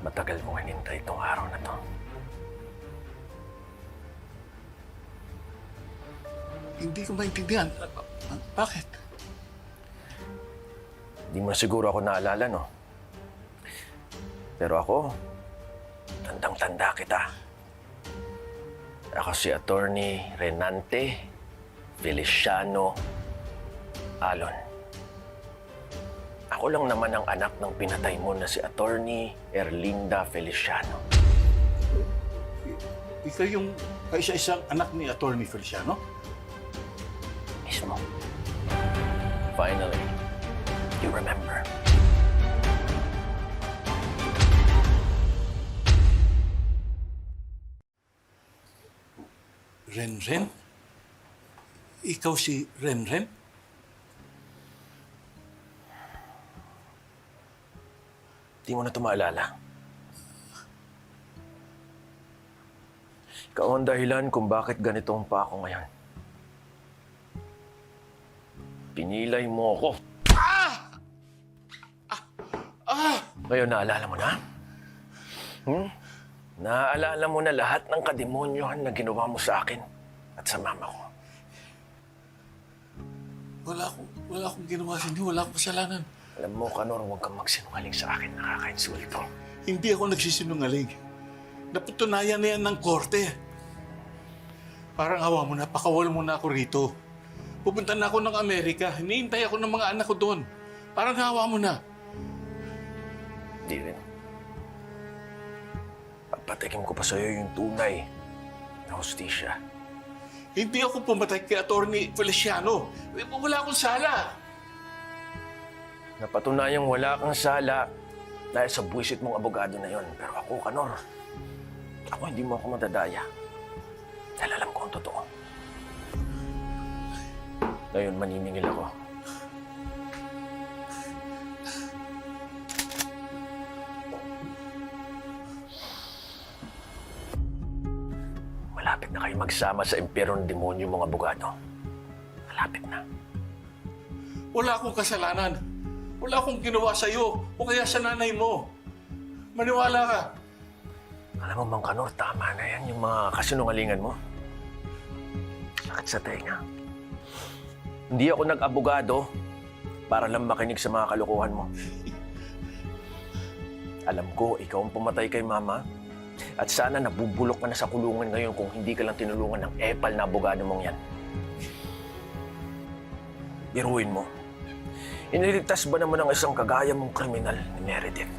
Matagal kong hinintay itong araw na to. Hindi ko maintindihan. Bakit? Di mo na siguro ako naalala, no? Pero ako, tandang-tanda kita. Ako si Attorney Renante Feliciano Alon. Ako lang naman ang anak ng pinatay mo na si Attorney Erlinda Feliciano. Ikaw yung kaisa-isang anak ni Atty. Feliciano? Mismo. Finally, you remember. Renren? Ikaw si Renren? Di mo na ito maalala. Ikaw ang dahilan kung bakit ganito ang pa ako ngayon. Pinilay mo ako. Ngayon, naalala mo na? Naaalala mo na lahat ng kademonyohan na ginawa mo sa akin at sa mama ko. Wala akong ginawa sa inyo. Wala akong kasalanan. Alam mo, Kanor, huwag kang magsinungaling sa akin. Nakakainsulto. Hindi ako nagsisinungaling. Napatunayan na yan ng korte. Parang awa mo na, pakawal mo na ako rito. Pupunta na ako ng Amerika. Hinihintay ako ng mga anak ko doon. Parang awa mo na. Di rin. Papatikim ko pa sa'yo yung tunay na hustisya. Hindi ako pumatay kay Atty. Feliciano. Wala akong sala. Napatunayang wala kang sala dahil sa buwisit mong abogado na yon. Pero ako, Kanor, ako hindi mo ako madadaya. Dahil alam ko ang totoo. Ngayon, maniningil ako. Malapit na kayo magsama sa impyerno ng demonyo, mga abogado. Malapit na. Wala akong kasalanan. Wala akong ginawa sa'yo o kaya sa nanay mo. Maniwala ka. Alam mo, Mang Kanor, tama na yan yung mga kasinungalingan mo. Sakit sa tenga. Hindi ako nag-abogado para lang makinig sa mga kalokohan mo. Alam ko, ikaw ang pumatay kay Mama. At sana nabubulok ka na sa kulungan ngayon kung hindi ka lang tinulungan ng epal na abogado mong yan. Biruin mo. Iniligtas ba naman ang isang kagaya mong kriminal ni Meredith?